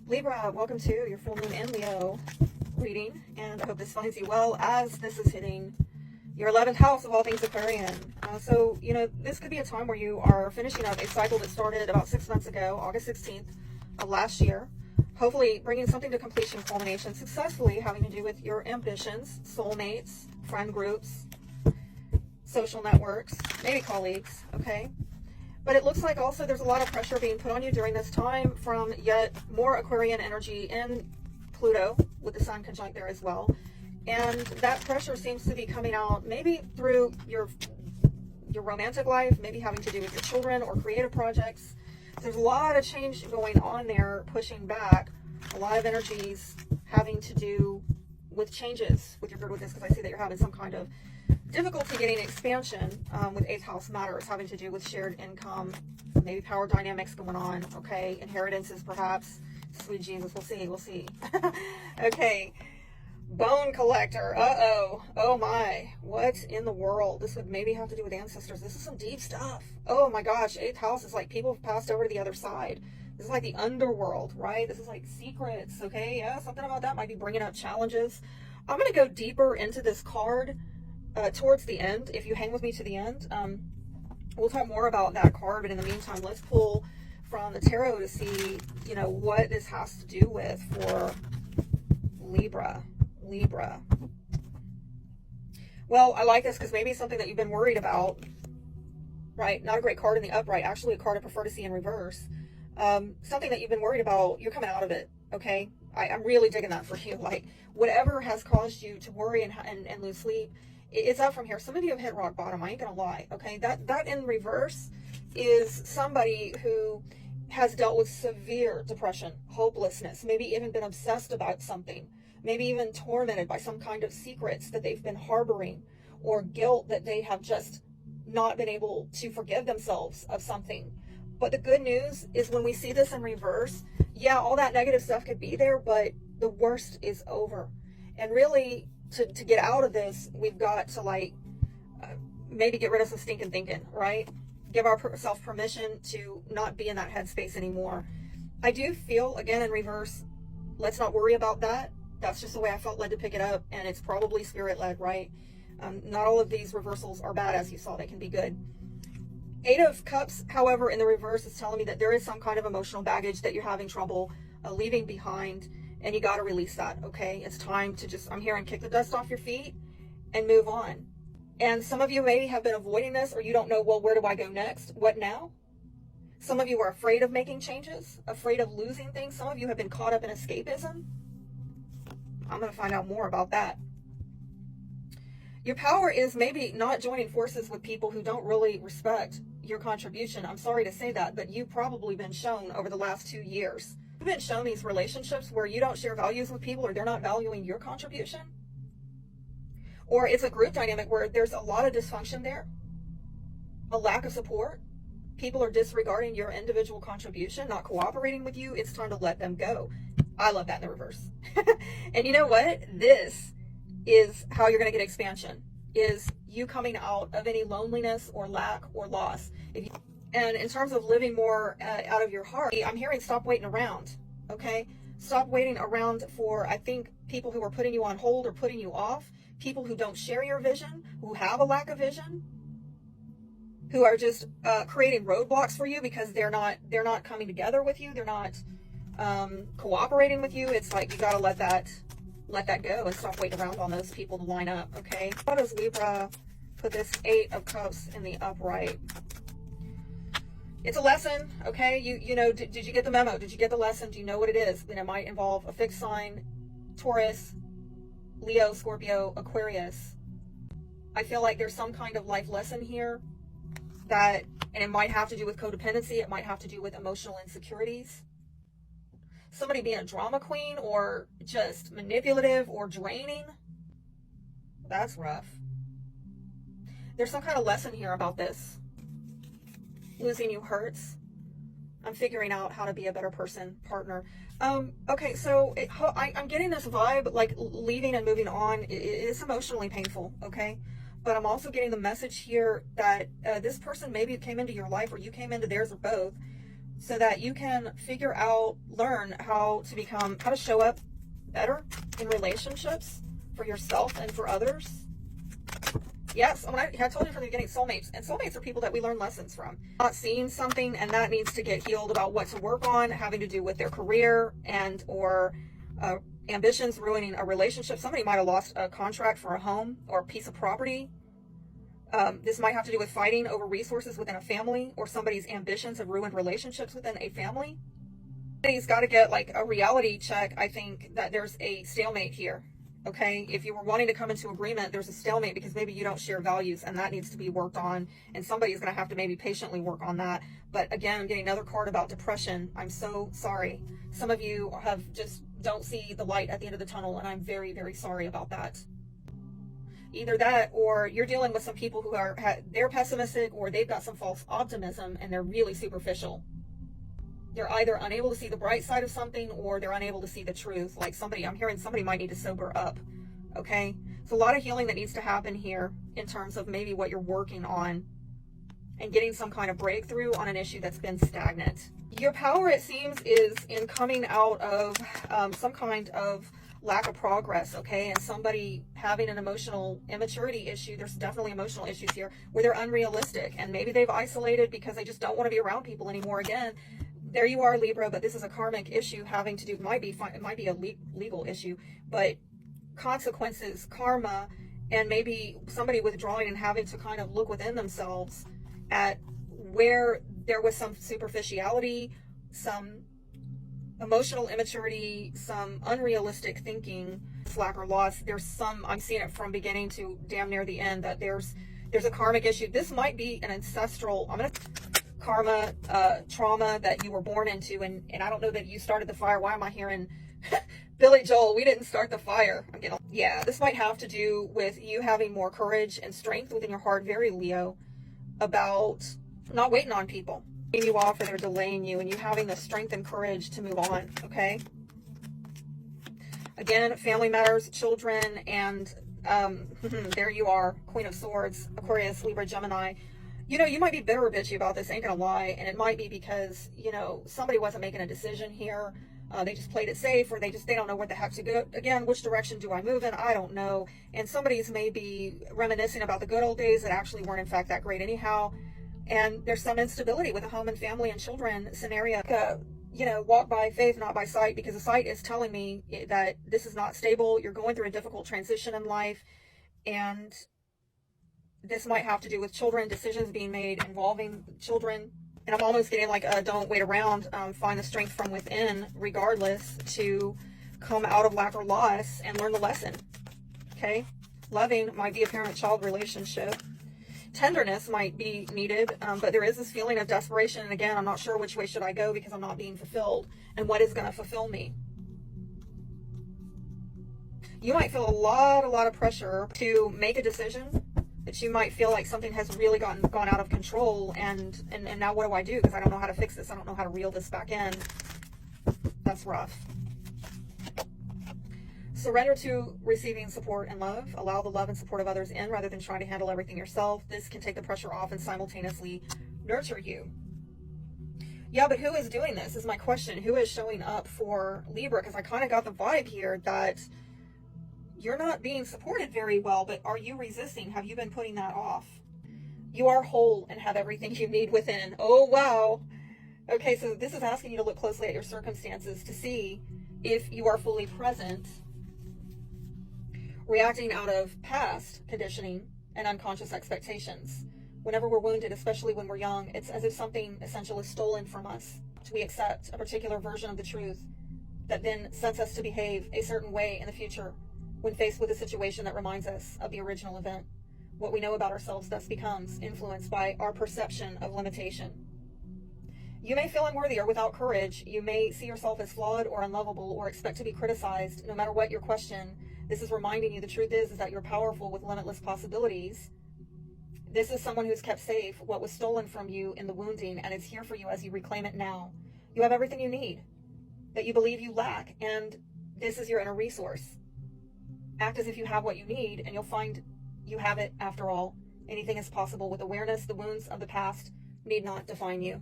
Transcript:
Libra, welcome to your full moon in Leo reading, and I hope this finds you well as this is hitting your 11th house of all things Aquarian. This could be a time where you are finishing up a cycle that started about 6 months ago, August 16th of last year. Hopefully bringing something to completion, culmination, successfully having to do with your ambitions, soulmates, friend groups, social networks, maybe colleagues, okay? But it looks like also there's a lot of pressure being put on you during this time from yet more Aquarian energy in Pluto, with the sun conjunct there as well. And that pressure seems to be coming out maybe through your romantic life, maybe having to do with your children or creative projects. There's a lot of change going on there, pushing back. A lot of energies having to do with changes with your third with this, because I see that you're having some kind of difficulty getting expansion with 8th house matters, having to do with shared income, maybe power dynamics going on, okay? Inheritances perhaps. Sweet Jesus, we'll see. Okay. Bone collector. Uh-oh. Oh my. What in the world? This would maybe have to do with ancestors. This is some deep stuff. Oh my gosh. 8th house is like people have passed over to the other side. This is like the underworld, right? This is like secrets, okay? Yeah, something about that might be bringing up challenges. I'm going to go deeper into this card towards the end. If you hang with me to the end, we'll talk more about that card. But in the meantime, let's pull from the tarot to see, what this has to do with for Libra. Well, I like this because maybe something that you've been worried about, right? Not a great card in the upright, actually a card I prefer to see in reverse. Something that you've been worried about, you're coming out of it, okay? I'm really digging that for you. Like, whatever has caused you to worry and lose sleep, it's up from here. Some of you have hit rock bottom, I ain't gonna lie, okay? That in reverse is somebody who has dealt with severe depression, hopelessness, maybe even been obsessed about something, maybe even tormented by some kind of secrets that they've been harboring, or guilt that they have just not been able to forgive themselves of something. But the good news is when we see this in reverse, yeah, all that negative stuff could be there, but the worst is over. And really, to get out of this, we've got to maybe get rid of some stinking thinking, right? Give ourselves permission to not be in that headspace anymore. I do feel, again, in reverse, let's not worry about that. That's just the way I felt led to pick it up, and it's probably spirit-led, right? Not all of these reversals are bad, as you saw. They can be good. 8 of Cups, however, in the reverse is telling me that there is some kind of emotional baggage that you're having trouble leaving behind, and you got to release that, okay? It's time to just, I'm hearing, kick the dust off your feet and move on. And some of you maybe have been avoiding this, or you don't know, well, where do I go next? What now? Some of you are afraid of making changes, afraid of losing things. Some of you have been caught up in escapism. I'm going to find out more about that. Your power is maybe not joining forces with people who don't really respect your contribution. I'm sorry to say that, but you've probably been shown over the last 2 years. You've been shown these relationships where you don't share values with people, or they're not valuing your contribution. Or it's a group dynamic where there's a lot of dysfunction there, a lack of support. People are disregarding your individual contribution, not cooperating with you. It's time to let them go. I love that in the reverse. And you know what? This is how you're going to get expansion, is you coming out of any loneliness or lack or loss. And in terms of living more out of your heart, I'm hearing stop waiting around, okay? Stop waiting around for, I think, people who are putting you on hold or putting you off, people who don't share your vision, who have a lack of vision, who are just creating roadblocks for you because they're not coming together with you. They're not cooperating with you. It's like you got to let that go and stop waiting around on those people to line up, okay? How does Libra put this 8 of Cups in the upright? It's a lesson, okay? Did you get the memo? Did you get the lesson? Do you know what it is? And it might involve a fixed sign, Taurus, Leo, Scorpio, Aquarius. I feel like there's some kind of life lesson here and it might have to do with codependency. It might have to do with emotional insecurities. Somebody being a drama queen or just manipulative or draining. That's rough. There's some kind of lesson here about this. Losing you hurts. I'm figuring out how to be a better person, partner. Okay, so I'm getting this vibe, like leaving and moving on is emotionally painful, okay? But I'm also getting the message here that this person maybe came into your life, or you came into theirs, or both, so that you can figure out, learn how to show up better in relationships for yourself and for others. Yes, I told you from the beginning, soulmates. And soulmates are people that we learn lessons from. Not seeing something and that needs to get healed about what to work on, having to do with their career and or ambitions, ruining a relationship. Somebody might have lost a contract for a home or a piece of property. This might have to do with fighting over resources within a family, or somebody's ambitions have ruined relationships within a family. Somebody's got to get like a reality check. I think that there's a stalemate here. Okay, if you were wanting to come into agreement, there's a stalemate because maybe you don't share values, and that needs to be worked on, and somebody's going to have to maybe patiently work on that. But again, I'm getting another card about depression. I'm so sorry. Some of you just don't see the light at the end of the tunnel, and I'm very, very sorry about that. Either that, or you're dealing with some people who they're pessimistic, or they've got some false optimism and they're really superficial. They're either unable to see the bright side of something, or they're unable to see the truth. Like I'm hearing somebody might need to sober up. Okay, so a lot of healing that needs to happen here in terms of maybe what you're working on and getting some kind of breakthrough on an issue that's been stagnant. Your power, it seems, is in coming out of some kind of lack of progress, okay? And somebody having an emotional immaturity issue. There's definitely emotional issues here where they're unrealistic, and maybe they've isolated because they just don't want to be around people anymore. Again, there you are, Libra, but this is a karmic issue having to do, it might be a legal issue, but consequences, karma, and maybe somebody withdrawing and having to kind of look within themselves at where there was some superficiality, some emotional immaturity, some unrealistic thinking, slack or loss. I'm seeing it from beginning to damn near the end, that there's a karmic issue. This might be an ancestral, karma, trauma that you were born into, and I don't know that you started the fire. Why am I hearing Billy Joel? We didn't start the fire. Yeah, this might have to do with you having more courage and strength within your heart, very Leo, about not waiting on people, you off, or they're delaying you, and you having the strength and courage to move on. Okay, again, family matters, children, and there you are, Queen of Swords, Aquarius, Libra, Gemini. You might be bitter or bitchy about this, ain't gonna lie, and it might be because somebody wasn't making a decision here. They just played it safe, or they don't know where the heck to go. Again, which direction do I move in? I don't know. And somebody's maybe reminiscing about the good old days that actually weren't in fact that great anyhow. And there's some instability with a home and family and children scenario. Walk by faith, not by sight, because the sight is telling me that this is not stable. You're going through a difficult transition in life, and this might have to do with children, decisions being made involving children. And I'm almost getting like don't wait around, find the strength from within regardless to come out of lack or loss and learn the lesson. Okay, loving might be a parent-child relationship. Tenderness might be needed, but there is this feeling of desperation. And again, I'm not sure which way should I go because I'm not being fulfilled, and what is going to fulfill me. You might feel a lot of pressure to make a decision, that you might feel like something has really gone out of control, and now what do I do? Because I don't know how to fix this. I don't know how to reel this back in. That's rough. Surrender to receiving support and love. Allow the love and support of others in rather than trying to handle everything yourself. This can take the pressure off and simultaneously nurture you. Yeah, but who is doing this is my question. Who is showing up for Libra? Because I kind of got the vibe here that you're not being supported very well, but are you resisting? Have you been putting that off? You are whole and have everything you need within. Oh, wow. Okay, so this is asking you to look closely at your circumstances to see if you are fully present, reacting out of past conditioning and unconscious expectations. Whenever we're wounded, especially when we're young, it's as if something essential is stolen from us. We accept a particular version of the truth that then sets us to behave a certain way in the future when faced with a situation that reminds us of the original event. What we know about ourselves thus becomes influenced by our perception of limitation. You may feel unworthy or without courage. You may see yourself as flawed or unlovable or expect to be criticized. No matter what your question, this is reminding you the truth is that you're powerful with limitless possibilities. This is someone who's kept safe what was stolen from you in the wounding, and it's here for you as you reclaim it now. You have everything you need that you believe you lack, and this is your inner resource. Act as if you have what you need, and you'll find you have it after all. Anything is possible with awareness. The wounds of the past need not define you.